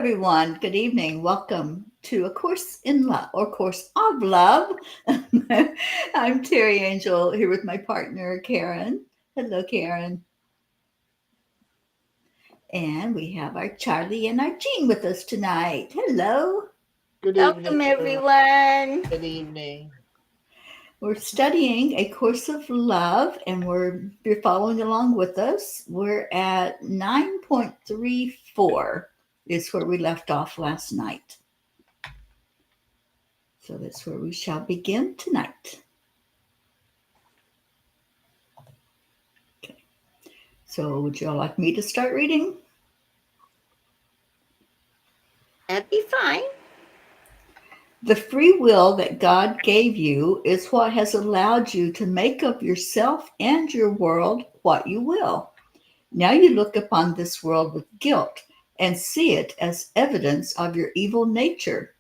Everyone, good evening. Welcome to A Course in Love or Course of Love. I'm Teri Angel here with my partner, Karen. Hello, Karen. And we have our Charlie and our Jean with us tonight. Hello. Good Welcome, evening, everyone. everyone. Good evening. We're studying A Course of Love, and if you're following along with us, we're at 9.34 is where we left off last night. So that's where we shall begin tonight. Okay. So would you all like me to start reading? That'd be fine. The free will that God gave you is what has allowed you to make of yourself and your world what you will. Now you look upon this world with guilt and see it as evidence of your evil nature.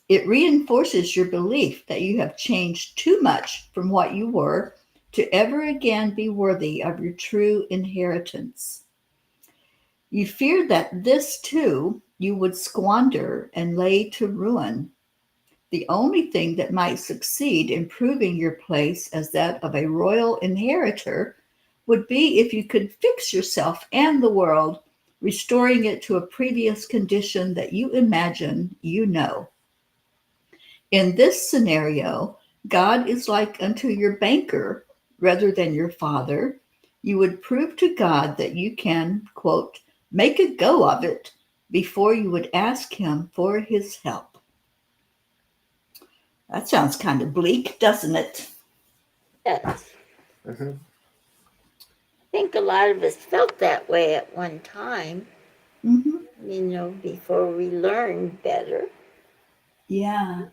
It reinforces your belief that you have changed too much from what you were to ever again be worthy of your true inheritance. You fear that this too you would squander and lay to ruin. The only thing that might succeed in proving your place as that of a royal inheritor would be if you could fix yourself and the world, restoring it to a previous condition that you imagine you know. In this scenario, God is like unto your banker rather than your father. You would prove to God that you can, quote, make a go of it before you would ask him for his help. That sounds kind of bleak, doesn't it? Yes. Mhm. I think a lot of us felt that way at one time, Mm-hmm. before we learned better. Yeah.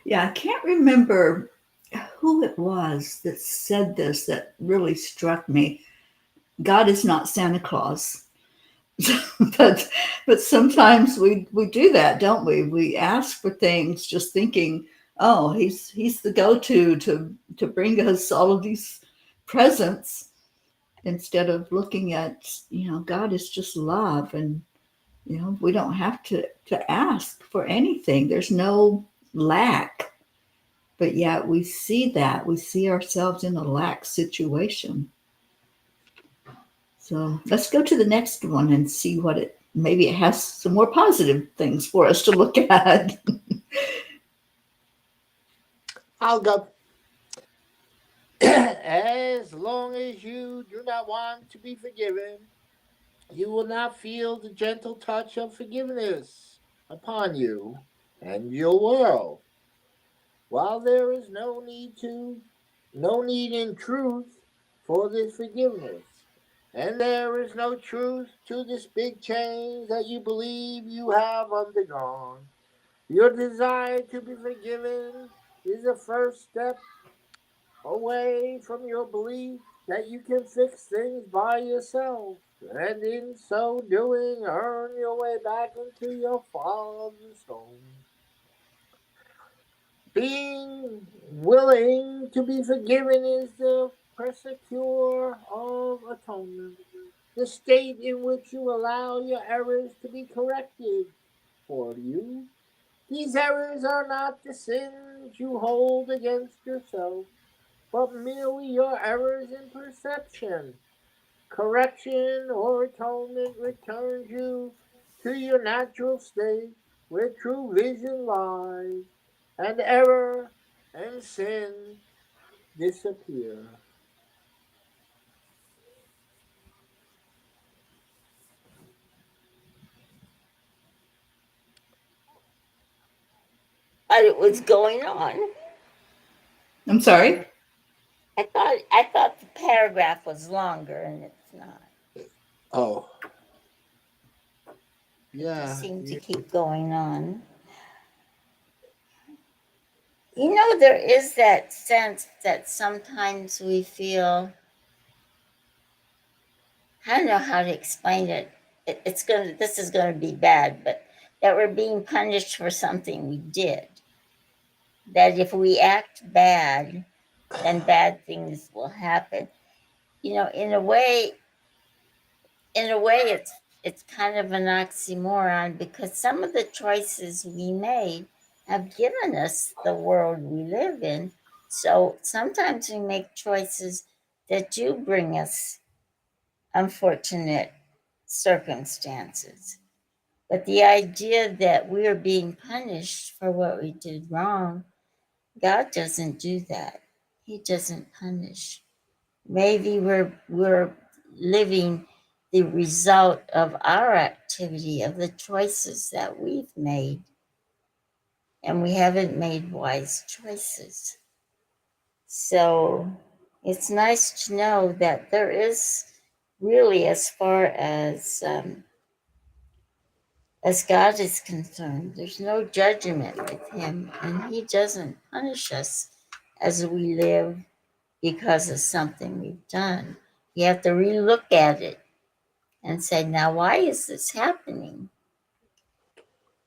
Yeah, I can't remember who it was that said this that really struck me. God is not Santa Claus. but sometimes we do that, don't we? We ask for things just thinking, oh, he's the go-to to bring us all of these presents instead of looking at, God is just love, and we don't have to ask for anything. There's no lack, but yet we see ourselves in a lack situation. So let's go to the next one and see what maybe it has some more positive things for us to look at. I'll go. As long as you do not want to be forgiven, you will not feel the gentle touch of forgiveness upon you and your world. While there is no need in truth for this forgiveness, and there is no truth to this big change that you believe you have undergone. Your desire to be forgiven is the first step away from your belief that you can fix things by yourself, and in so doing, earn your way back into your Father's home. Being willing to be forgiven is the procedure of atonement, the state in which you allow your errors to be corrected for you. These errors are not the sins you hold against yourself, but merely your errors in perception. Correction or atonement returns you to your natural state where true vision lies, and error and sin disappear. But it was going on. I'm sorry. I thought the paragraph was longer, and it's not. Oh, It just yeah. seemed to keep going on. There is that sense that sometimes we feel. I don't know how to explain it. It's gonna. This is gonna be bad, but that we're being punished for something we did. That if we act bad, then bad things will happen. In a way, it's it's kind of an oxymoron, because some of the choices we made have given us the world we live in. So sometimes we make choices that do bring us unfortunate circumstances. But the idea that we are being punished for what we did wrong, God doesn't do that. He doesn't punish. Maybe we're living the result of our activity, of the choices that we've made, and we haven't made wise choices. So it's nice to know that there is really, as God is concerned, there's no judgment with Him, and He doesn't punish us as we live because of something we've done. You have to relook at it and say, now, why is this happening?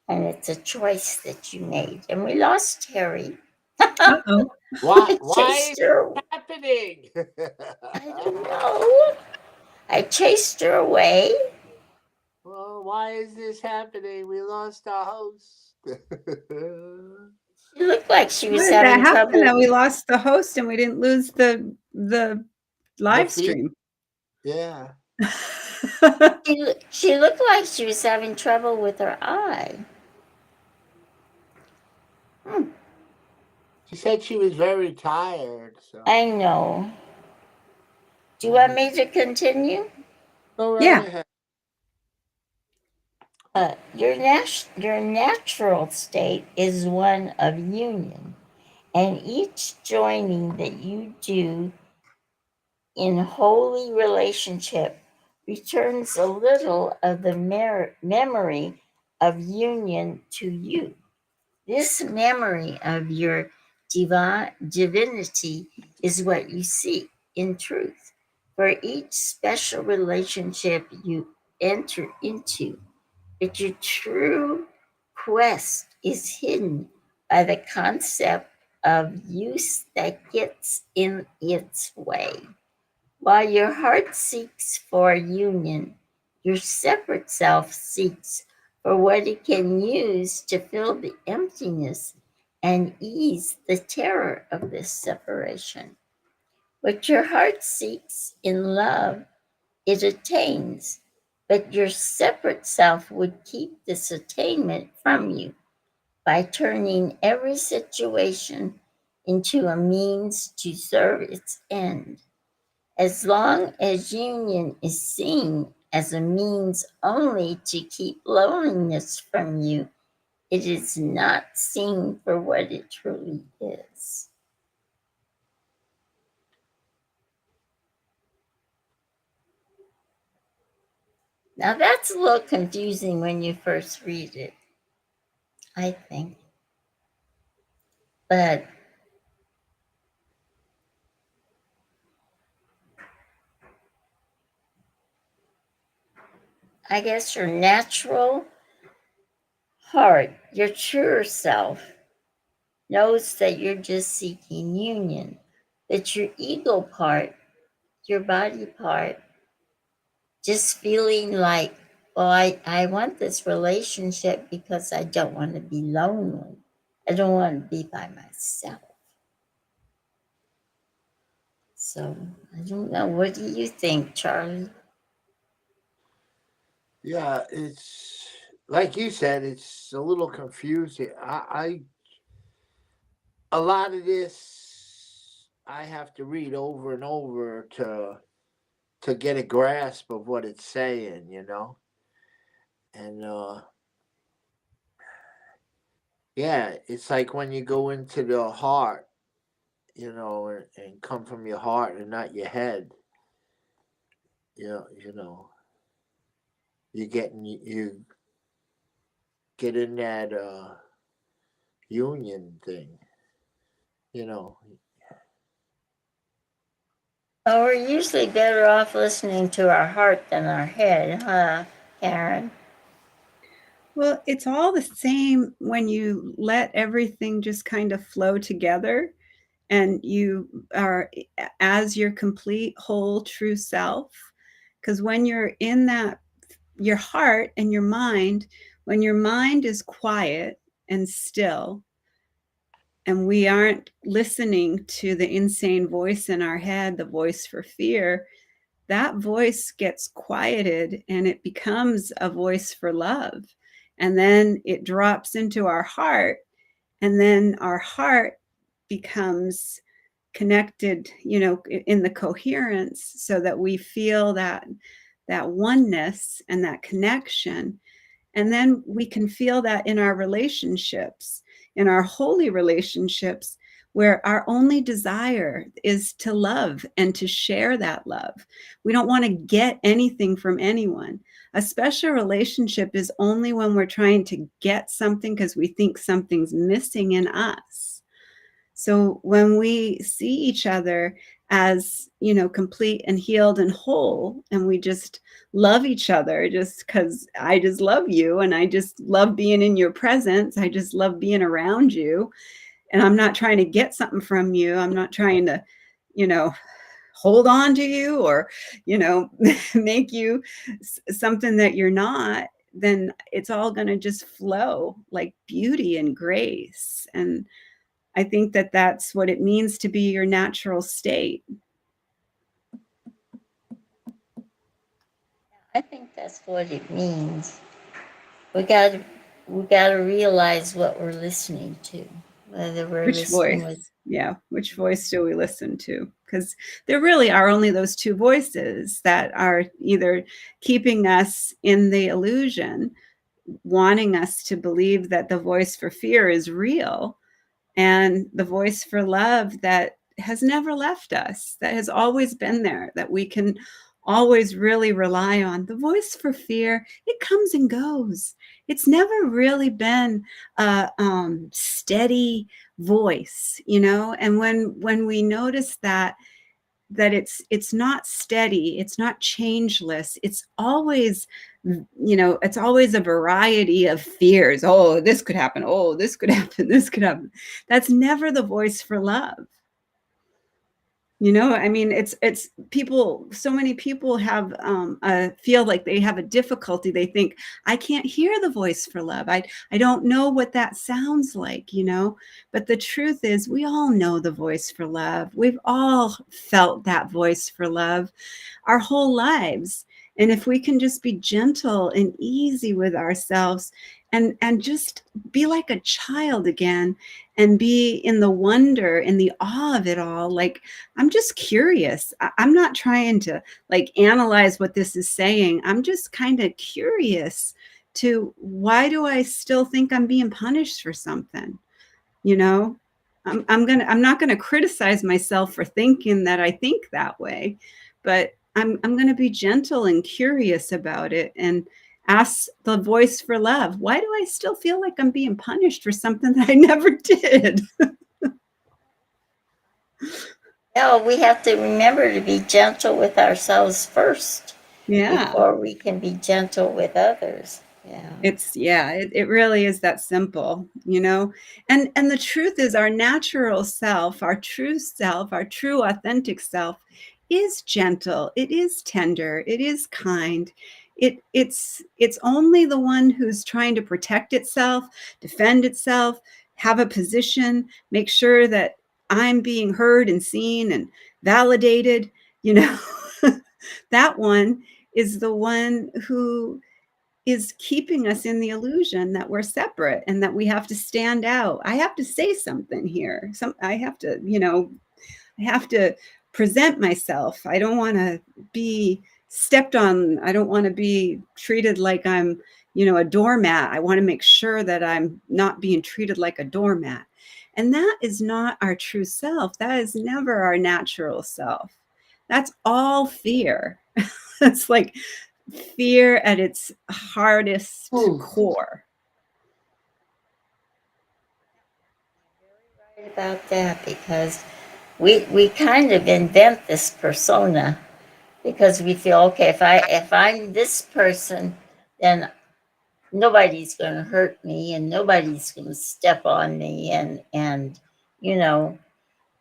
And it's a choice that you made. And we lost Teri. Uh-oh. Why? I Why is chased her. it happening? I don't know. I chased her away. Well, why is this happening? We lost our host. She looked like she How was did that having happen that trouble. we lost the host and we didn't lose the The live feed? stream? Yeah. She looked like she was having trouble with her eye. She said she was very tired. So I know. Do you want me to continue? go right Yeah. ahead. Your natural state is one of union, and each joining that you do in holy relationship returns a little of the memory of union to you. This memory of your divinity is what you seek in truth. For each special relationship you enter into, but your true quest is hidden by the concept of use that gets in its way. While your heart seeks for union, your separate self seeks for what it can use to fill the emptiness and ease the terror of this separation. What your heart seeks in love, it attains, but your separate self would keep this attainment from you by turning every situation into a means to serve its end. As long as union is seen as a means only to keep loneliness from you, it is not seen for what it truly is. Now, that's a little confusing when you first read it, I think. But I guess your natural heart, your truer self, knows that you're just seeking union. But your ego part, your body part, just feeling like, well, I want this relationship because I don't want to be lonely. I don't want to be by myself. So I don't know. What do you think, Charlie? Yeah, it's like you said. It's a little confusing. A lot of this I have to read over and over to get a grasp of what it's saying. And yeah, it's like when you go into the heart, and come from your heart and not your head. You get in that union thing. You know, Oh, we're usually better off listening to our heart than our head, huh, Karen? Well, it's all the same when you let everything just kind of flow together and you are as your complete, whole, true self. Because when you're in that your heart and your mind, when your mind is quiet and still, and we aren't listening to the insane voice in our head, the voice for fear, that voice gets quieted and it becomes a voice for love. And then it drops into our heart, and then our heart becomes connected, in the coherence, so that we feel that oneness and that connection. And then we can feel that in our relationships, in our holy relationships, where our only desire is to love and to share that love. We don't want to get anything from anyone. A special relationship is only when we're trying to get something because we think something's missing in us. So when we see each other as, complete and healed and whole, and we just love each other just because I just love you and I just love being in your presence, I just love being around you, and I'm not trying to get something from you, I'm not trying to, hold on to you or, make you something that you're not, then it's all going to just flow like beauty and grace. And I think that that's what it means to be your natural state. I think that's what it means. We got to realize what we're listening to, whether we're Which listening voice? with. Yeah, which voice do we listen to? Because there really are only those two voices that are either keeping us in the illusion, wanting us to believe that the voice for fear is real, and the voice for love that has never left us, that has always been there, that we can always really rely on. The voice for fear, it comes and goes. It's never really been a steady voice, and when we notice that it's not steady, it's not changeless, it's always, it's always a variety of fears. Oh, this could happen, oh, this could happen, this could happen. That's never the voice for love. I mean, it's people, so many people have feel like they have a difficulty. They think, I can't hear the voice for love. I don't know what that sounds like, but the truth is we all know the voice for love. We've all felt that voice for love our whole lives. And if we can just be gentle and easy with ourselves, and just be like a child again, and be in the wonder, in the awe of it all, like, I'm just curious. I'm not trying to like analyze what this is saying. I'm just kind of curious to, why do I still think I'm being punished for something? I'm not gonna criticize myself for thinking that I think that way, but I'm gonna be gentle and curious about it and ask the voice for love. Why do I still feel like I'm being punished for something that I never did? No, we have to remember to be gentle with ourselves first, Yeah. before we can be gentle with others. Yeah. It really is that simple, and the truth is, our natural self, our true self, our true authentic self is gentle, it is tender, it is kind. It's only the one who's trying to protect itself, defend itself, have a position, make sure that I'm being heard and seen and validated, that one is the one who is keeping us in the illusion that we're separate and that we have to stand out. I have to say something here. I have to, I have to present myself. I don't want to be stepped on. I don't want to be treated like I'm, a doormat. I want to make sure that I'm not being treated like a doormat. And that is not our true self. That is never our natural self. That's all fear. It's like fear at its hardest core. Very right about that, because we kind of invent this persona because we feel, okay, if I'm this person, then nobody's going to hurt me and nobody's going to step on me, and you know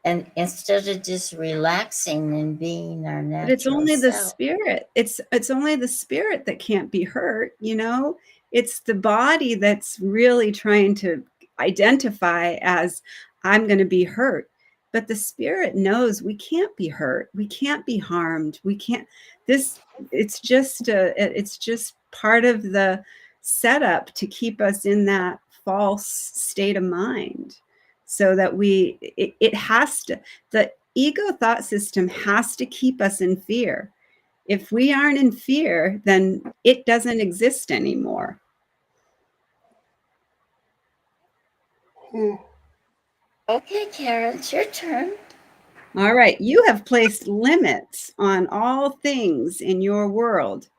and instead of just relaxing and being our natural But it's only the self. spirit. It's only the spirit that can't be hurt, you know? It's the body that's really trying to identify as I'm going to be hurt. But the spirit knows we can't be hurt. We can't be harmed. We can't this it's just part of the setup to keep us in that false state of mind, so that it has to, the ego thought system has to keep us in fear. If we aren't in fear, then it doesn't exist anymore. Okay, Karen, it's your turn. All right, you have placed limits on all things in your world,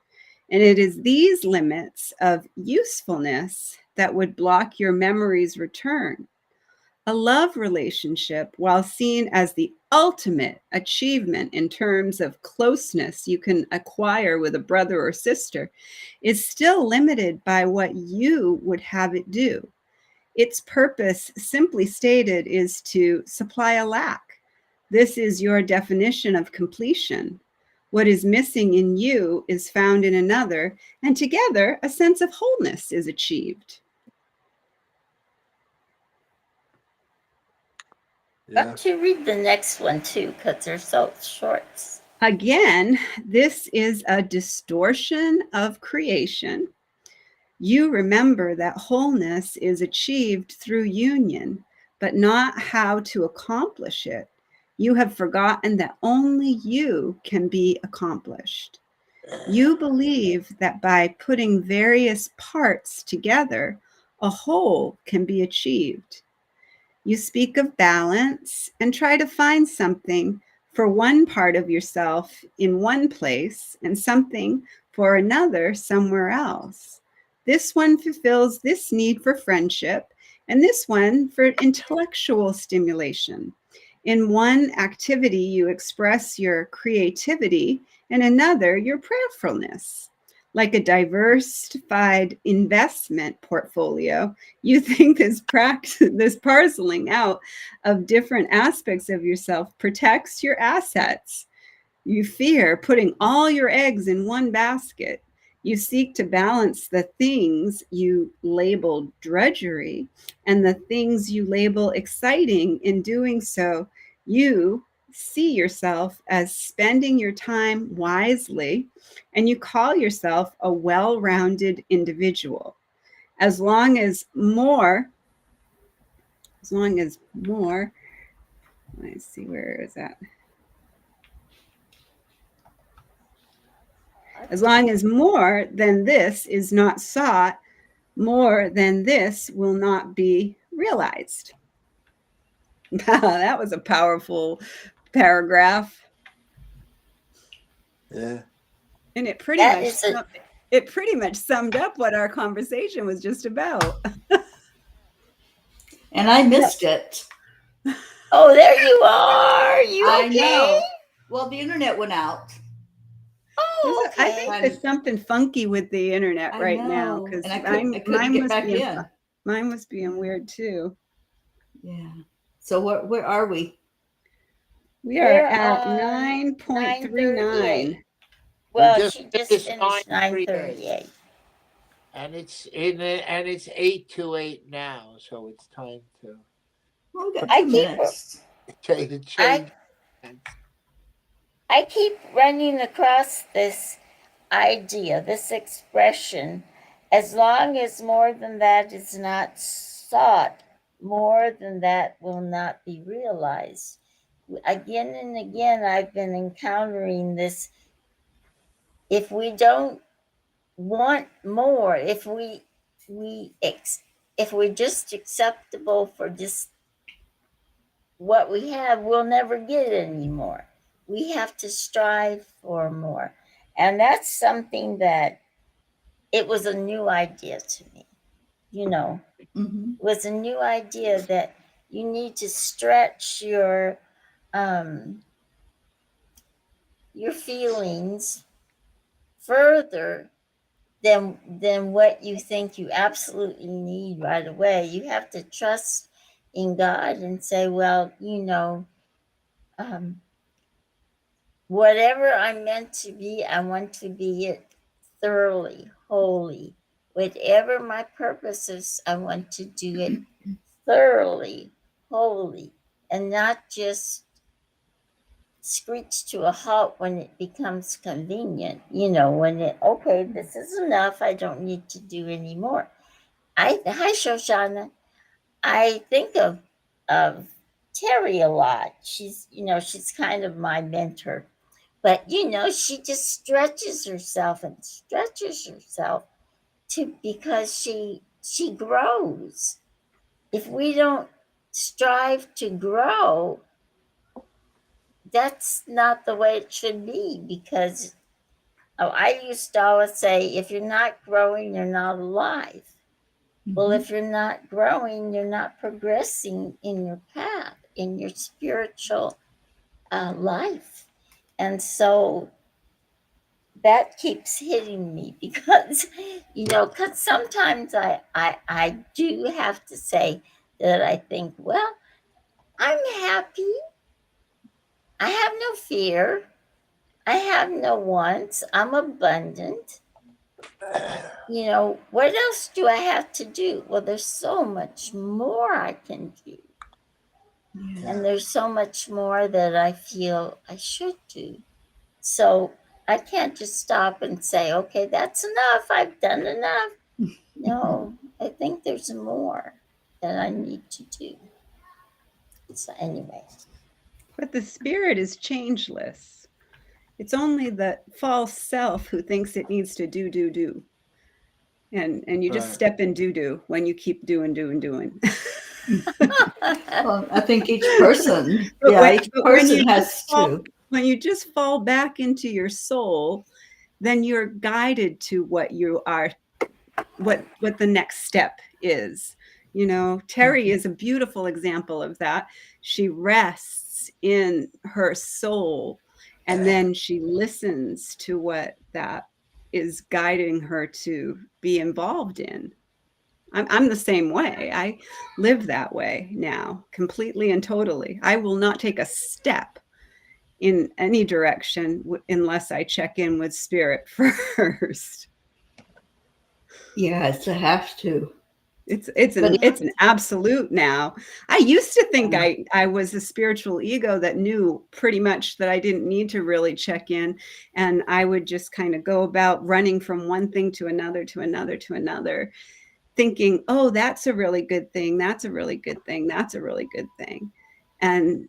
and it is these limits of usefulness that would block your memory's return. A love relationship, while seen as the ultimate achievement in terms of closeness you can acquire with a brother or sister, is still limited by what you would have it do. Its purpose, simply stated, is to supply a lack. This is your definition of completion. What is missing in you is found in another, and together a sense of wholeness is achieved. Yeah. But to read the next one too, because they're so short. Again, this is a distortion of creation. You remember that wholeness is achieved through union, but not how to accomplish it. You have forgotten that only you can be accomplished. You believe that by putting various parts together, a whole can be achieved. You speak of balance and try to find something for one part of yourself in one place and something for another somewhere else. This one fulfills this need for friendship, and this one for intellectual stimulation. In one activity, you express your creativity, in another, your prayerfulness. Like a diversified investment portfolio, you think this parceling out of different aspects of yourself protects your assets. You fear putting all your eggs in one basket. You seek to balance the things you label drudgery and the things you label exciting. In doing so, you see yourself as spending your time wisely, and you call yourself a well-rounded individual. As long as more, let's see, where is that? As long as more than this is not sought, more than this will not be realized. That was a powerful paragraph. Yeah. And it pretty much summed up what our conversation was just about. And I missed it. Oh, there you are. You I okay? know. Well, the internet went out. Oh, okay. I think there's something funky with the internet right now, because I couldn't get back in. Mine was being weird too. Yeah. So where are we? We are at 9.39. Well, just she just finished finished 9:38. And it's 8:28 now, so it's time to Well, we got 2 minutes. change. I keep running across this idea, this expression, as long as more than that is not sought, more than that will not be realized. Again and again, I've been encountering this. If we don't want more, if we're just acceptable for just what we have, we'll never get any more. We have to strive for more. And that's something that it was a new idea to me. It was a new idea that you need to stretch your feelings further than what you think you absolutely need right away. You have to trust in God and say, well, whatever I'm meant to be, I want to be it thoroughly, wholly. Whatever my purpose is, I want to do it thoroughly, wholly, and not just screech to a halt when it becomes convenient. When okay, this is enough. I don't need to do any more. Hi, Shoshana. I think of Teri a lot. She's kind of my mentor. But she just stretches herself and stretches herself because she grows. If we don't strive to grow, that's not the way it should be, because I used to always say, if you're not growing, you're not alive. Well, if you're not growing, you're not progressing in your path, in your spiritual life. And so that keeps hitting me because, because sometimes I do have to say that I think, well, I'm happy. I have no fear. I have no wants. I'm abundant. What else do I have to do? Well, there's so much more I can do. Yeah. And there's so much more that I feel I should do. So I can't just stop and say, okay, that's enough. I've done enough. No, I think there's more that I need to do. So anyway. But the spirit is changeless. It's only the false self who thinks it needs to do. And you just Right. step in do when you keep doing. Well, I think each person, each But person has to. when you just fall back into your soul, then you're guided to what you are, what the next step is. Teri is a beautiful example of that. She rests in her soul, and then she listens to what that is guiding her to be involved in. I'm the same way. I live that way now, completely and totally. I will not take a step in any direction unless I check in with spirit first. Yeah, it's a have to. It's an absolute now. I used to think I was a spiritual ego that knew pretty much that I didn't need to really check in, and I would just kind of go about running from one thing to another to another to another, thinking, oh, that's a really good thing. That's a really good thing. That's a really good thing. And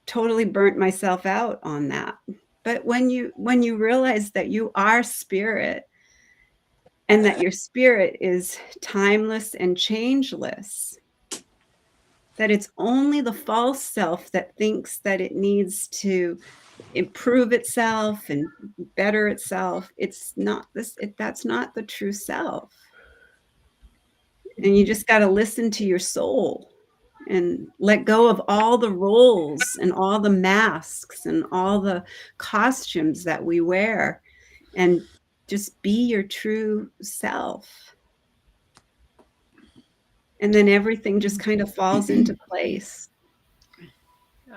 totally burnt myself out on that. But when you realize that you are spirit, and that your spirit is timeless and changeless, that it's only the false self that thinks that it needs to improve itself and better itself. It's not this, that's not the true self. And you just got to listen to your soul and let go of all the roles and all the masks and all the costumes that we wear, and just be your true self. And then everything just kind of falls into place.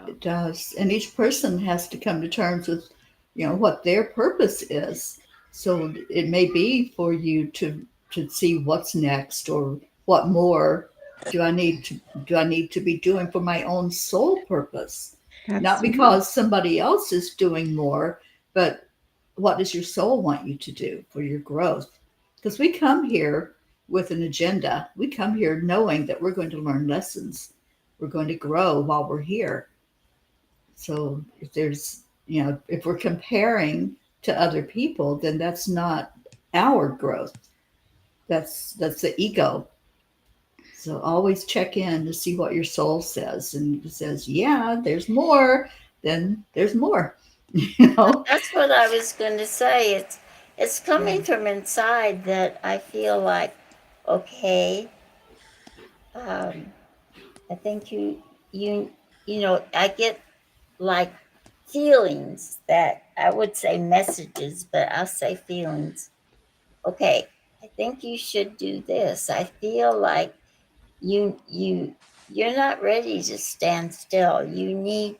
It does. And each person has to come to terms with, what their purpose is. So it may be for you to see what's next, or what more do I need to be doing for my own soul purpose. Not because somebody else is doing more, but what does your soul want you to do for your growth? Because we come here with an agenda. We come here knowing that we're going to learn lessons. We're going to grow while we're here. So if there's, if we're comparing to other people, then that's not our growth. That's the ego. So always check in to see what your soul says. And if it says, yeah, there's more, then there's more. That's what I was going to say. It's coming from inside that I feel like, okay, I think I get like feelings that I would say messages, but I'll say feelings. Okay, I think you should do this. I feel like you're not ready to stand still. You need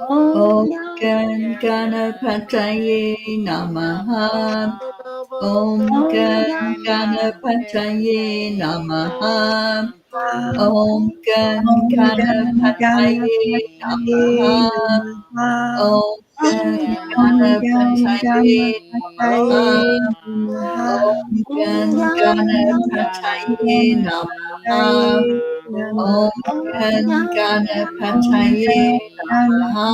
Om Gam Ganapataye Namaha. Om Gam Ganapataye Namaha. Om Gam Ganapataye Namaha. Om Gam Ganapataye Namaha. Om Gam Ganapataye Namaha. Om Gam Ganapataye Namaha.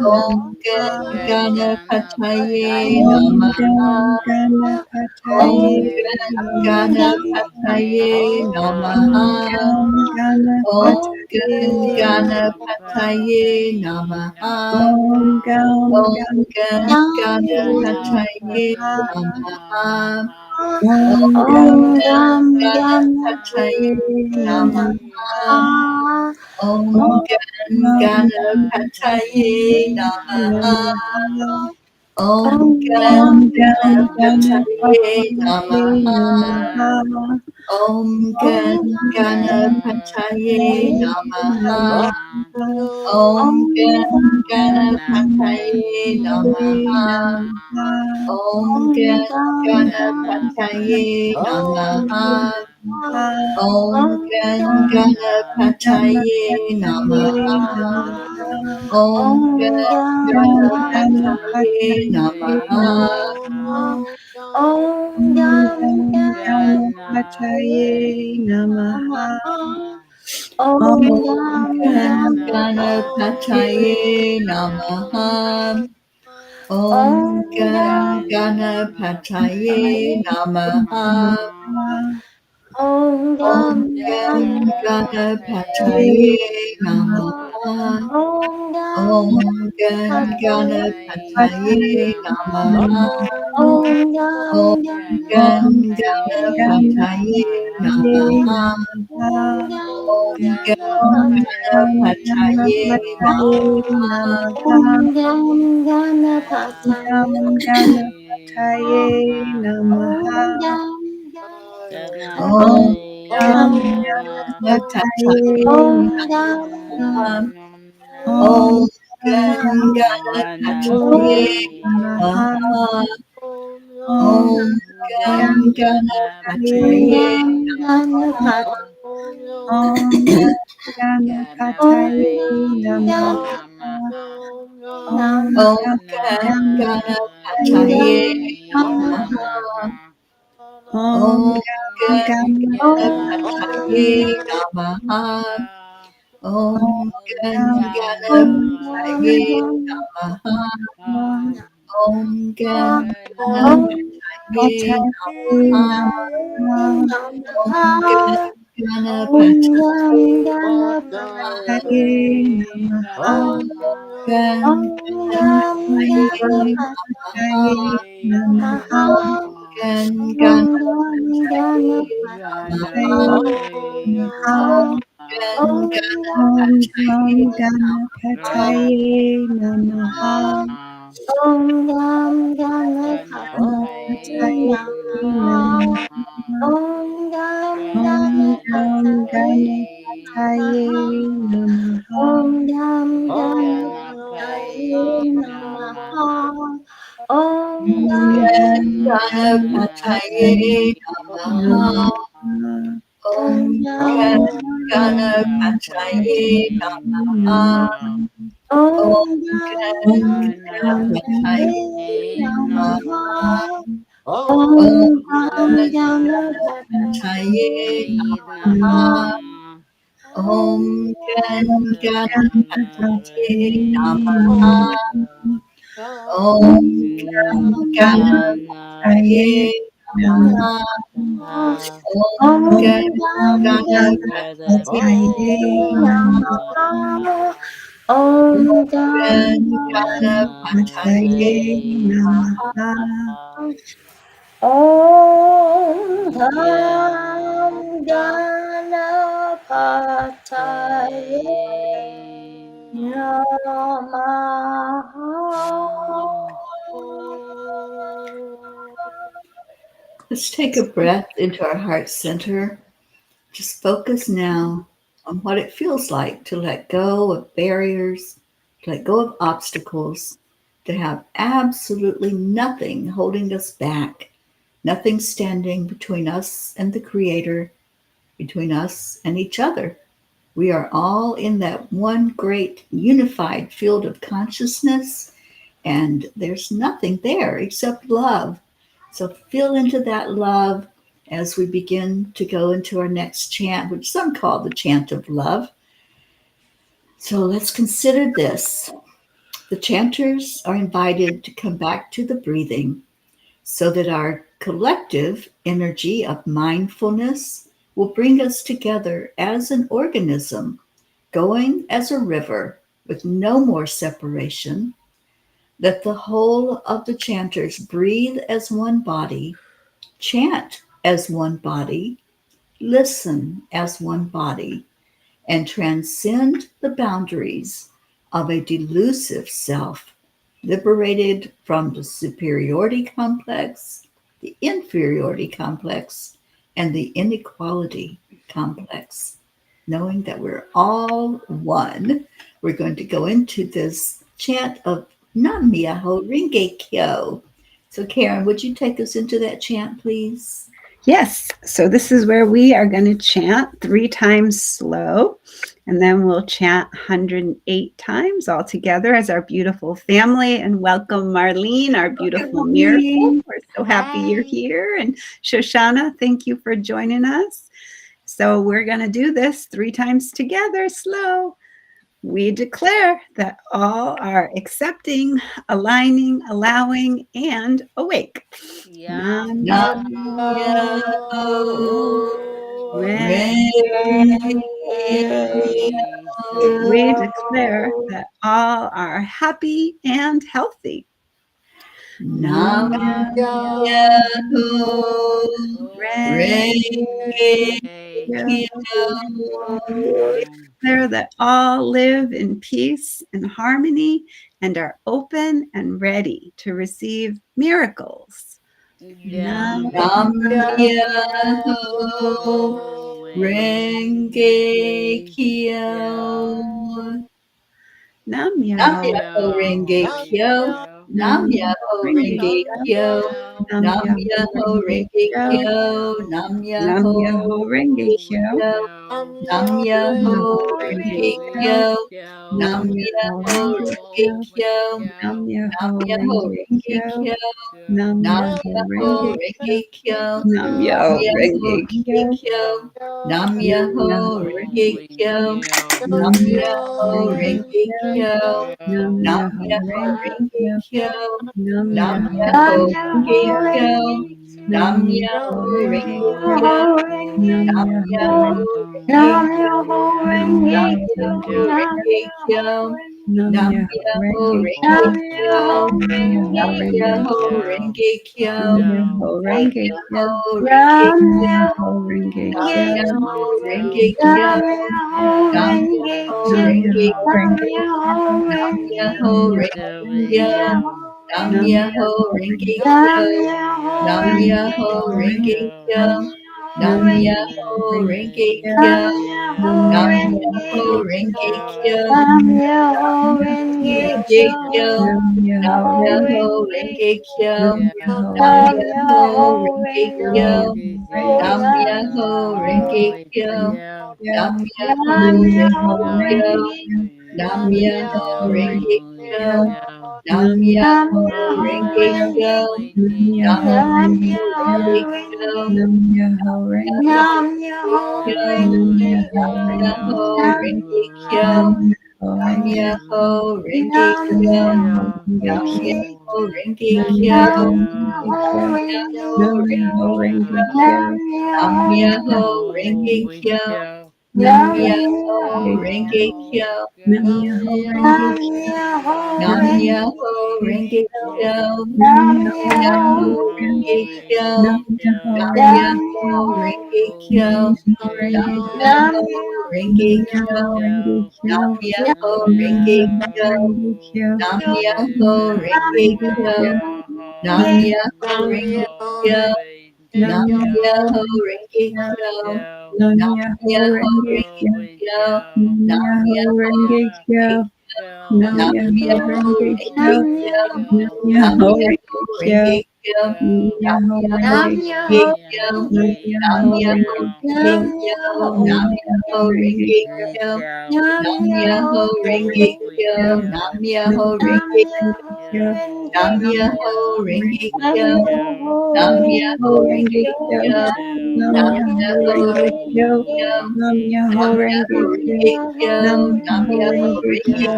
Om Gam Ganapataye Namaha. Om Gam Ganapataye Namaha. Om Gam Ganapataye Namaha. Om Gam Ganapataye Namaha. Om Gam Ganapataye Namaha. Om Gam Ganapataye Namaha. Om Gam Ganapataye Namaha. Om Gam Ganapataye Namaha. Om Gam Ganapataye Namaha. Om Gam Ganapataye Namaha. Om Gam Ganapataye Namaha. Om Gam Ganapataye Namaha. Om Gam Ganapataye Namaha. Om Om Gam Gam Ganapataye Namaha. Om Gam Ganapataye Namaha. Om Om Gam Gam Ganapataye Namaha. Om Gam Om Gam Ganapataye Namaha. Om Gam Om Gam Ganapataye Namaha. Om Om Gam Ganapataye Namaha. Om Gam Ganapataye Ganapataye Namaha. Om Gam Om Gam Ganapataye Ganapataye Om Gam Namaha. Om Om Gam Ganapataye Namaha. Namaha. Om Om Gam Om Ganapataye Gam Namaha. Ganapataye Om Ganapataye Namaha. Om Om Gam Ganapataye Namaha. Om Gam Ganapataye Namaha. Om Gam Ganapataye Namaha. Om Gam Ganapataye Namaha. Om Gam Ganapataye Namaha. Om Gam Ganapataye Namaha. Om Gam Ganapataye Namaha. Om Gam Ganapataye Namaha. Ganapataye Namaha. Om Gam Ganapataye Namaha. Om Gam Om Ganapataye Ganapataye Namaha. Om Gam Ganapataye Namaha. Om Om Gam Ganapataye Namaha. Om Gam Ganapataye Namaha. Om Gam Ganapataye Namaha. Om Gam Ganapataye Namaha. Om Gam Ganapataye Namaha. Om Gam Ganapataye Namaha. Om Gam Ganapataye Namaha. Om Gam Ganapataye Namaha. Om Gam Ganapataye Namaha. Let's take a breath into our heart center. Just focus now on what it feels like to let go of barriers, to let go of obstacles, to have absolutely nothing holding us back, nothing standing between us and the Creator, between us and each other. We are all in that one great unified field of consciousness, and there's nothing there except love. So feel into that love as we begin to go into our next chant, which some call the chant of love. So let's consider this. The chanters are invited to come back to the breathing so that our collective energy of mindfulness will bring us together as an organism, going as a river with no more separation. Let the whole of the chanters breathe as one body, chant as one body, listen as one body, and transcend the boundaries of a delusive self, liberated from the superiority complex, the inferiority complex, and the inequality complex. Knowing that we're all one, we're going to go into this chant of Nam Myoho Renge Kyo. So, Karen, would you take us into that chant, please? Yes. So this is where we are going to chant 3 times slow, and then we'll chant 108 times all together as our beautiful family. And welcome, Marlene, our beautiful miracle. We're so happy you're here. And Shoshana, thank you for joining us. So we're going to do this 3 times together, slow. We declare that all are accepting, aligning, allowing, and awake. Nam Nam Myoho Myoho Renge Renge We Kyo. declare that all are happy and healthy. Nam Myoho Myoho Renge Kyo. We declare that all live in peace and harmony and are open and ready to receive miracles. Nam Nam Myoho Myoho Renge Renge Kyo. Nam Nam Myoho Myoho Renge Kyo. Nam Nam Myoho Myoho Renge Kyo. Nam Nam Myoho Myoho Renge Kyo. Kyo. Nam Nam Myoho Myoho Renge Renge Kyo. Kyo. Nam Myoho Nam Myoho Renge Renge Kyo. Kyo. Nam Nam Myoho Myoho Renge Renge Kyo. Kyo. Nam Myoho Nam Myoho Renge Renge Kyo. Kyo. Nam Nam Myoho Myoho Renge Renge Kyo. Kyo. Nam Nam Myoho Myoho Renge Renge Kyo. Kyo. Nam Nam Myoho Myoho Renge Renge Kyo. Kyo. Nam Nam Myoho Myoho Renge Renge Kyo. Kyo. Nam Nam Myoho Myoho Renge Renge Kyo. Kyo. Nam Nam Myoho Myoho Renge Renge Kyo. Kyo. Nam Nam Myoho Myoho Renge Renge Kyo. Kyo. Nam Nam Myoho Myoho Renge Renge Kyo. Nam Kyo. Myoho Nam Nam Renge Myoho Myoho Renge Kyo. Kyo. Renge Kyo. Nam Nam Myoho Myoho Renge Renge Kyo. Nam Kyo. Myoho Nam Nam Myoho Renge Renge Myoho Kyo. Kyo. Renge Nam Kyo. Myoho Nam Renge Kyo. Myoho Renge Nam Kyo. Nam Myoho Myoho Renge Nam Renge Kyo. Myoho Renge Nam Kyo. Nam Myoho Nam Renge Myoho Kyo. Nam Renge Myoho Nam Kyo. Renge Myoho Kyo. Nam Renge Myoho Nam Kyo. Myoho Renge Renge Kyo. Kyo. Myoho Nam Nam Renge Myoho Myoho Renge Renge Nam Kyo. Kyo. Myoho Nam Nam Renge Myoho Myoho Kyo. Renge Renge Kyo. Kyo. Nam Myoho Nam Nam Renge Myoho Myoho Renge Renge Kyo. Kyo. Nam Myoho Nam Nam Myoho Myoho Renge Renge Renge Kyo. Kyo. Kyo. Nam Nam Myoho Myoho Renge Renge Kyo. Kyo. Nam Nam Myoho Myoho Renge Myoho Renge Renge Kyo. Nam Kyo. Myoho Nam Nam Renge Myoho Myoho Kyo. Renge Renge Kyo. Nam Kyo. Myoho Nam Renge Nam Kyo. Myoho Myoho Renge Nam Kyo. Renge Myoho Kyo. Renge Kyo. Nam Myoho Nam Nam Renge Myoho Myoho Kyo. Renge Renge Kyo. Nam Kyo. Nam Myoho Myoho Renge Renge Kyo. Kyo. Nam Nam Nam Myoho Myoho Myoho Renge Renge Kyo. Kyo. Renge Nam Nam Kyo. Myoho Myoho Nam Renge Myoho Kyo. Renge Kyo. Renge Nam Myoho Renge Myoho Nam Renge Myoho Kyo. Nam Renge Myoho Kyo. Renge Myoho Kyo. Nam Renge Kyo. Nam Myoho Myoho Nam Renge Myoho Kyo. Renge Nam Nam Kyo. Myoho Myoho Renge Nam Kyo. Myoho Renge Renge Nam Kyo. Myoho Nam Renge Myoho Kyo. Nam Renge Myoho Nam Renge Myoho Renge Kyo. Kyo. Nam Nam Myoho Myoho Renge Nam Kyo. Nam Myoho Nam Myoho Myoho Renge Kyo. Nam Nam Myoho Renge Renge Nam Kyo. Myoho Nam Nam Myoho Renge Myoho Kyo. Nam Nam Nam Myoho Myoho Myoho Renge Kyo. Renge Kyo. Nam Myoho Nam Renge Nam Myoho Kyo. Renge Myoho Kyo. Nam Myoho Nam Renge Kyo. Nam Myoho Renge Nam Myoho Kyo. Myoho Renge Kyo. Nam Nam Myoho Nam Renge Myoho Kyo. Renge Kyo. Nam Myoho Myoho Nam Renge Myoho Renge Kyo. Kyo. Nam Renge Myoho Nam Renge Myoho Kyo. Nam Nam Myoho Myoho Renge Renge Kyo. Kyo. Nam Nam Myoho Myoho Renge Renge Kyo. Kyo. Nam Nam Myoho Myoho Renge Kyo. Renge Nam Nam Myoho Myoho Renge Renge Kyo. Kyo, Nam Nam Myoho Myoho Renge Renge Kyo. Kyo, Nam Nam Myoho Myoho Renge Renge Kyo. Kyo, Nam Nam Myoho Myoho Renge Renge Kyo. Kyo, Nam Nam Myoho Myoho Renge Renge Kyo. Kyo, Nam Nam Myoho Myoho Renge Renge Kyo, Kyo. Nam Nam Myoho Myoho Renge Renge Kyo. Nam Nam Myoho Myoho Renge Renge Kyo, Kyo. Nam Nam Myoho Myoho Renge Renge Kyo. Kyo, Nam Nam Myoho Myoho Renge Renge Kyo. Kyo, Nam Myoho Nam Renge Myoho Kyo. Renge Kyo, Nam Nam Myoho Myoho Renge Renge Kyo. Kyo,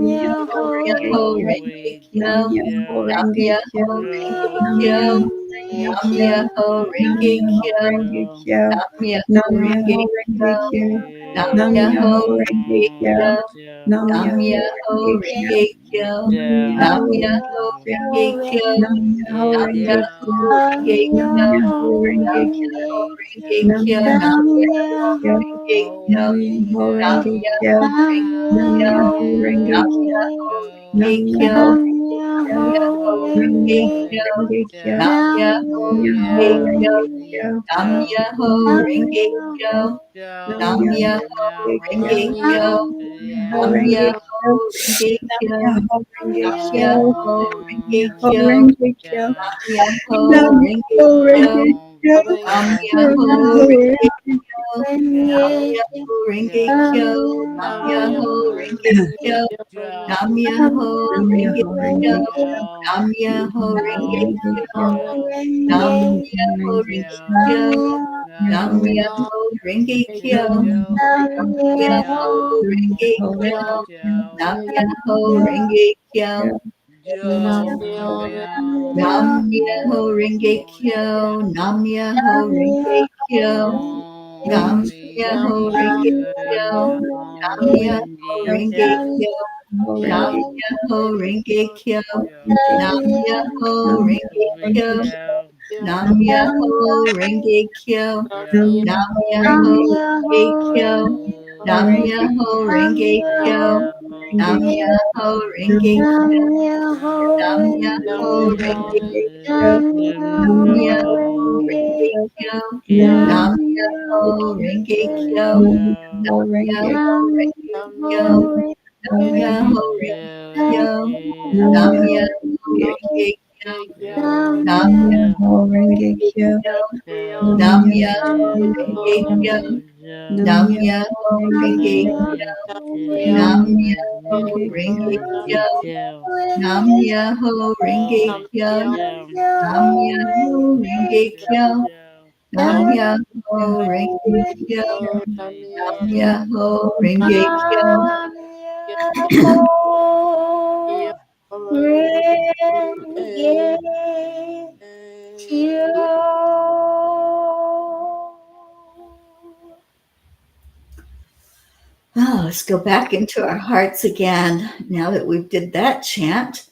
Nam Nam Myoho Renge Myoho Kyo. Renge Nam Kyo, Myoho Nam Renge Kyo. Myoho Renge Nam Kyo, Myoho Renge Nam Kyo. Myoho Nam Renge Myoho Kyo, Renge Kyo. Nam Myoho Nam Renge Myoho Kyo, Renge Kyo. Nam Nam Myoho Myoho Renge Renge Kyo. Kyo, Nam Nam Myoho Myoho Renge Kyo. Renge Kyo, Nam Nam Myoho Myoho Renge Kyo. Renge Kyo, Nam Myoho Nam Renge Kyo. Myoho Renge Nam Kyo, Myoho Renge Nam Kyo. Myoho Renge Nam Kyo, Nam Myoho Renge Myoho Kyo. Renge Kyo, Nam Myoho Nam Renge Kyo. Myoho Renge Nam Kyo, Myoho Renge Nam Kyo. Myoho Nam Renge Kyo, Myoho Renge Nam Kyo. Myoho Nam Renge Myoho Kyo, Renge Kyo. Nam Myoho Nam Myoho Renge Kyo, Renge Kyo. Nam Myoho Nam Renge Myoho Kyo, Nam Nam Myoho Myoho Renge Kyo. Renge Nam Kyo, Myoho Nam Renge Myoho Kyo. Renge Nam Kyo, Myoho Renge Nam Kyo. Myoho Renge Myoho Kyo, Renge Kyo. Nam Myoho Nam Renge Myoho Kyo, Renge Kyo. Nam Nam Myoho Myoho Renge Renge Kyo, Kyo. Nam Myoho Renge Kyo, Nam Myoho Renge Kyo, Nam Myoho Nam Renge Myoho Kyo, Renge Kyo. Nam Myoho Nam Myoho Renge Renge Kyo, Kyo. Nam Nam Myoho Myoho Renge Renge Kyo. Kyo, Nam Myoho Renge Myoho Renge Kyo, Nam Myoho Nam Renge Kyo. Myoho Renge Myoho Kyo, Renge Kyo. Nam Myoho Myoho Renge Kyo, Kyo. Nam Myoho Nam Myoho Myoho Renge Kyo, Nam Myoho Renge Kyo, Nam Myoho Nam Renge Myoho Kyo, Nam Myoho Renge Renge Kyo, Nam Kyo. Myoho Renge Kyo, Nam Myoho Renge Kyo, Nam Nam Myoho Renge Kyo, Nam Myoho Renge Kyo, Nam Kyo. Myoho Renge Kyo, Nam Renge Kyo. Myoho Nam Renge Kyo, Nam Myoho Renge Kyo, Nam Myoho Renge Kyo, Nam Myoho Renge Kyo, Nam Myoho Renge Kyo, Nam Myoho Renge Kyo, Nam Myoho Renge Kyo, Nam Myoho Renge Kyo, Nam Myoho Renge Kyo, Nam Myoho Renge Kyo, Nam Myoho Renge Kyo, Nam Myoho Renge Kyo, Nam Myoho Renge Kyo, Nam Myoho Renge Kyo, Nam Myoho Renge Kyo, Oh, let's go back into our hearts again. Now that we've did that chant,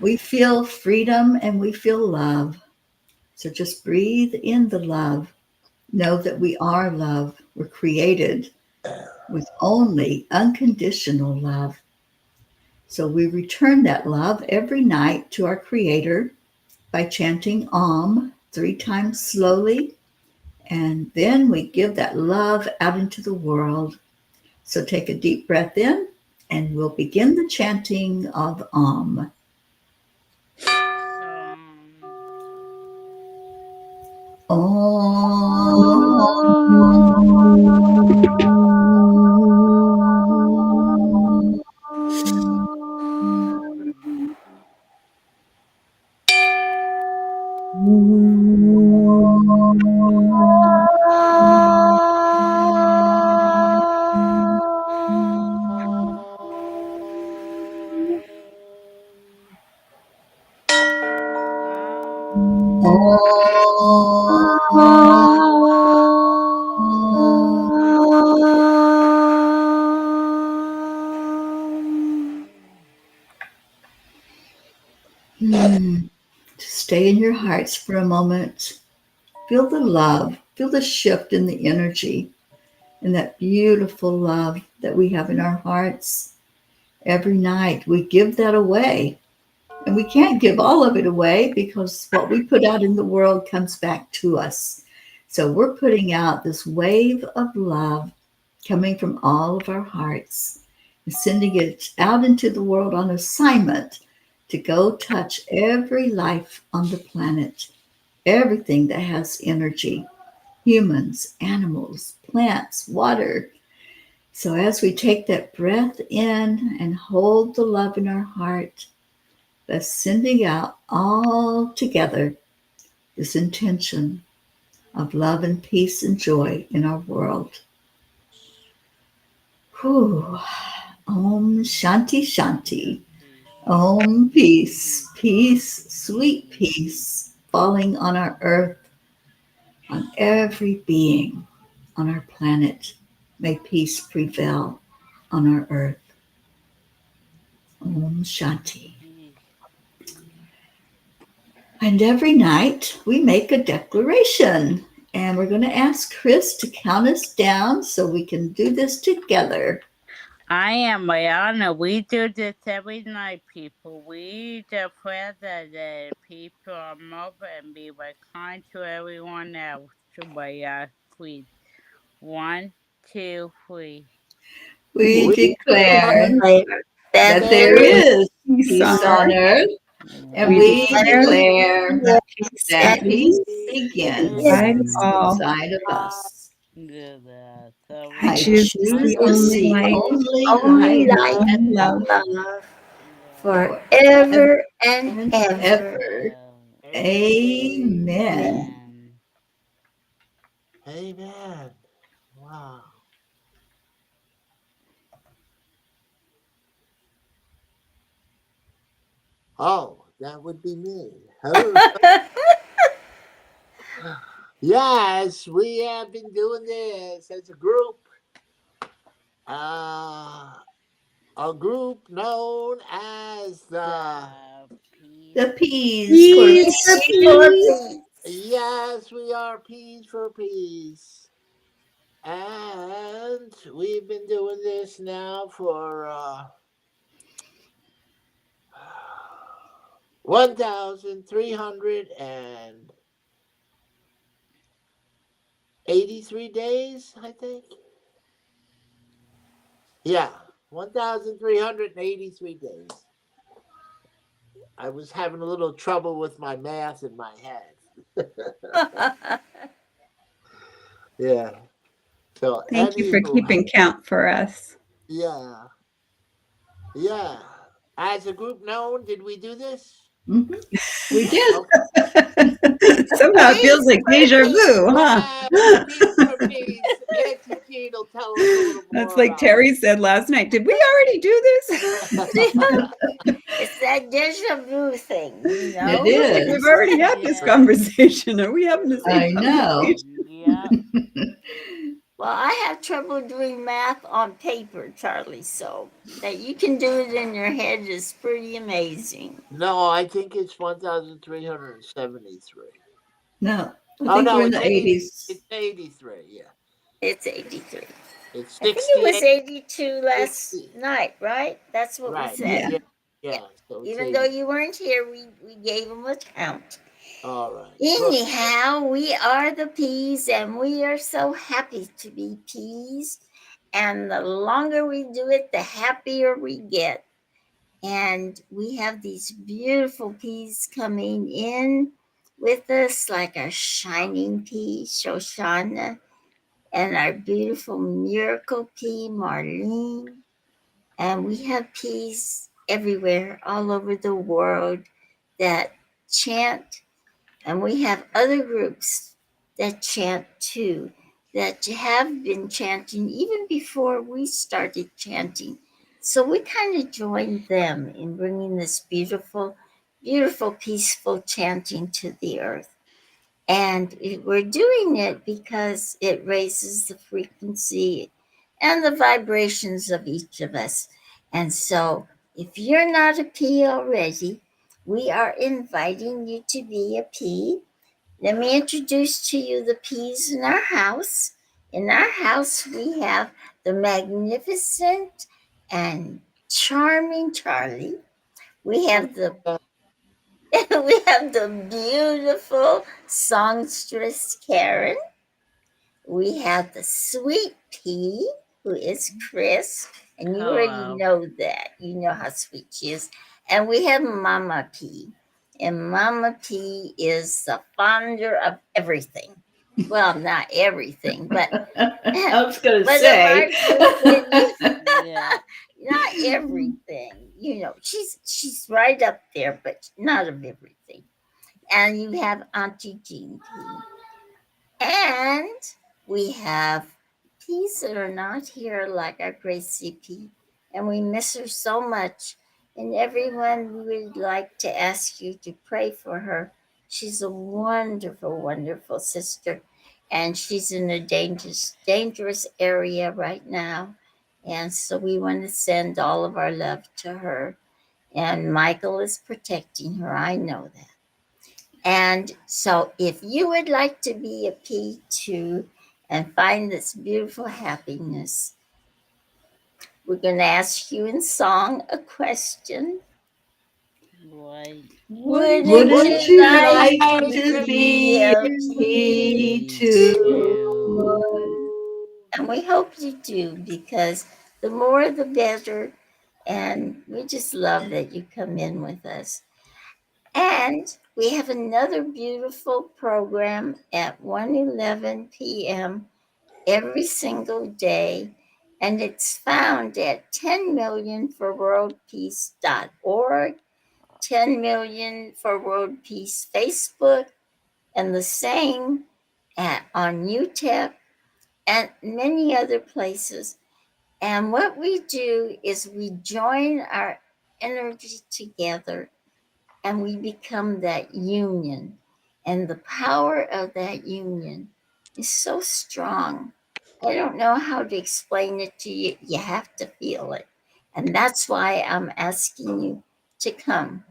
we feel freedom and we feel love. So just breathe in the love. Know that we are love. We're created with only unconditional love. So we return that love every night to our Creator by chanting Om 3 times slowly. And then we give that love out into the world. So take a deep breath in and we'll begin the chanting of Om. Stay in your hearts for a moment. Feel the love, feel the shift in the energy and that beautiful love that we have in our hearts. Every night we give that away. And we can't give all of it away because what we put out in the world comes back to us. So we're putting out this wave of love coming from all of our hearts. sending it out into the world on assignment to go touch every life on the planet, everything that has energy, humans, animals, plants, water. So as we take that breath in and hold the love in our heart, that's sending out all together this intention of love and peace and joy in our world. Whew. Om Shanti Shanti. Om peace, peace, sweet peace falling on our earth, on every being on our planet. May peace prevail on our earth. Om Shanti. And every night we make a declaration. And we're going to ask Chris to count us down so we can do this together. I am Mayana. We do this every night, people. We declare that the people are mobile and be kind to everyone else. Please. 1, 2, 3. We We declare that there there is Peace peace on on earth, and we declare that peace begins inside all. inside of us. I I choose choose the to only see light, only only light light and love. love forever and and ever. ever. Amen. Amen. Wow. Oh, that would be me. Yes, we have been doing this as a group. A group known as the Peas for Peace for peace. peace. Yes, we are Peas for Peace. And we've been doing this now for 1,383 days, I think. Yeah, 1,383 days. I was having a little trouble with my math in my head. Yeah. So Thank you for anywho, keeping count for us. yeah. Yeah. As a group known, did we do this? Mhm. We did. Somehow it feels like deja vu, huh? Yeah, Peas for Peace. Auntie Jean will tell us a little more. That's like about Teri said last night. Did we already do this? It's that deja vu thing, you know? It Like is. we've already had this conversation. Are we having the I same know. conversation? Yeah. Well, I have trouble doing math on paper, Charlie, so that you can do it in your head is pretty amazing. No, I think it's 1,373. No, I Oh think no, we're in it's the 80. 80s. It's 83. Yeah, It's 83. it's I think it was 68. 82 last 60. night, right? That's what we Right. said. Yeah. Yeah. So it's Even 80. though you weren't here, we gave them a count. All right. Good. Anyhow, we are the peas, and we are so happy to be peas. And the longer we do it, the happier we get. And we have these beautiful peas coming in with us, like our shining pea, Shoshana, and our beautiful miracle pea, Marlene. And we have peas everywhere, all over the world, that chant. And we have other groups that chant too, that have been chanting even before we started chanting. So we kind of joined them in bringing this beautiful, beautiful, peaceful chanting to the earth. And we're doing it because it raises the frequency and the vibrations of each of us. And so, if you're not a P already, we are inviting you to be a P. Let me introduce to you the P's in our house. In our house, we have the magnificent and charming Charlie. We have the we have the beautiful songstress Karen. We have the sweet pea, who is Chris, and you already Hello. know that. You know how sweet she is. And we have Mama P. And Mama P is the founder of everything. Well, not everything, but I was going to but of our say. group, Yeah. not everything. You know, she's right up there, but not of everything. And you have Auntie Jean P. And we have P's that are not here, like our Gracie P. And we miss her so much. And everyone, we would like to ask you to pray for her. She's a wonderful, wonderful sister. And she's in a dangerous area right now. And so we want to send all of our love to her. And Michael is protecting her. I know that. And so, if you would like to be a P2 and find this beautiful happiness, we're going to ask you in song a question. Right. Wouldn't Wouldn't you you like like to to be be a a Me P2? P2? too. And we hope you do, because the more the better. And we just love that you come in with us. And we have another beautiful program at 1:11 p.m. every single day. And it's found at 10 million for worldpeace.org, 10 million for World Peace Facebook, and the same on UTEP and many other places. And what we do is we join our energy together and we become that union. And the power of that union is so strong. I don't know how to explain it to you. You have to feel it. And that's why I'm asking you to come.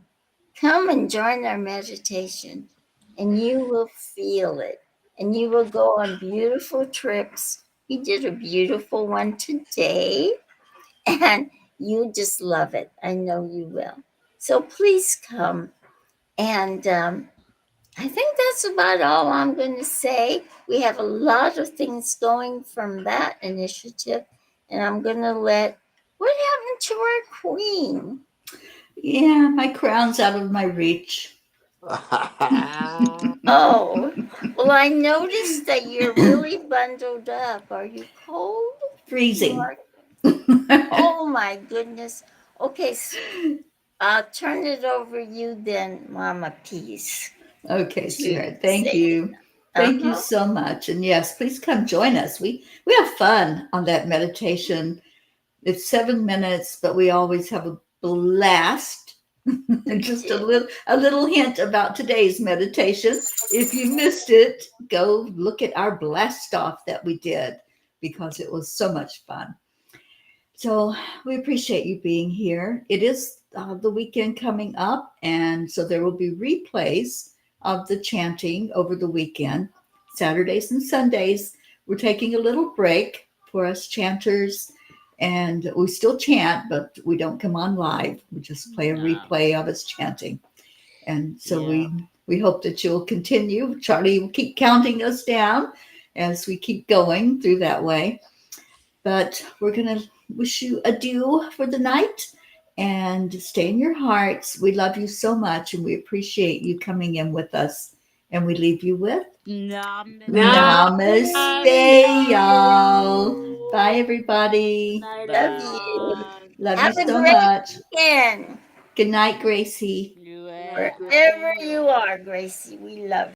Come and join our meditation, and you will feel it. And you will go on beautiful trips. We did a beautiful one today, and you just love it. I know you will. So please come. And I think that's about all I'm going to say. We have a lot of things going from that initiative, and I'm going to let. What happened to our queen? Yeah, my crown's out of my reach. Oh, well, I noticed that you're really bundled up. Are you cold? You Freezing. are. Oh my goodness. Okay, I'll turn it over you then, Mama Peace. Okay, To sweetheart. Thank say, you. Thank you uh-huh. so much. And yes, please come join us. We have fun on that meditation. It's 7 minutes, but we always have a blast. Just a little hint about today's meditation. If you missed it, go look at our blast off that we did, because it was so much fun. So we appreciate you being here. It is the weekend coming up, and so there will be replays of the chanting over the weekend, Saturdays and Sundays. We're taking a little break for us chanters, and we still chant, but we don't come on live. We just play a replay of us chanting. And so we hope that you'll continue. Charlie will keep counting us down as we keep going through that way. But we're going to wish you adieu for the night and stay in your hearts. We love you so much, and we appreciate you coming in with us. And we leave you with Namaste. Namaste, y'all. Bye, everybody. Love you. Love you Have a so great much. weekend. Good night, Gracie. You Wherever you are, Gracie, we love you.